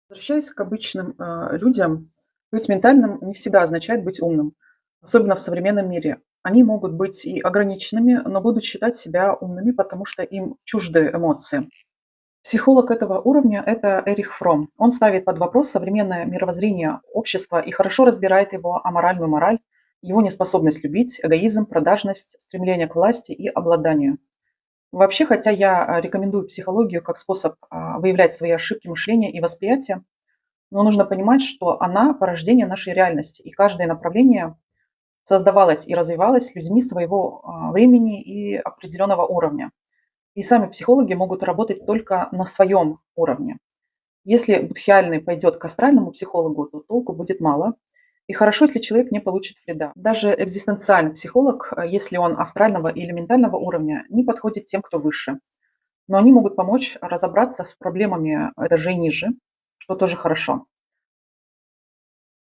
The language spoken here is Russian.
Возвращаясь к обычным, людям, быть ментальным не всегда означает быть умным, особенно в современном мире. Они могут быть и ограниченными, но будут считать себя умными, потому что им чужды эмоции. Психолог этого уровня – это Эрих Фромм. Он ставит под вопрос современное мировоззрение общества и хорошо разбирает его аморальную мораль, его неспособность любить, эгоизм, продажность, стремление к власти и обладанию. Вообще, хотя я рекомендую психологию как способ выявлять свои ошибки мышления и восприятия, но нужно понимать, что она – порождение нашей реальности, и каждое направление создавалось и развивалось людьми своего времени и определенного уровня. И сами психологи могут работать только на своем уровне. Если будхиальный пойдет к астральному психологу, то толку будет мало. И хорошо, если человек не получит вреда. Даже экзистенциальный психолог, если он астрального или ментального уровня, не подходит тем, кто выше. Но они могут помочь разобраться с проблемами этажей ниже, что тоже хорошо.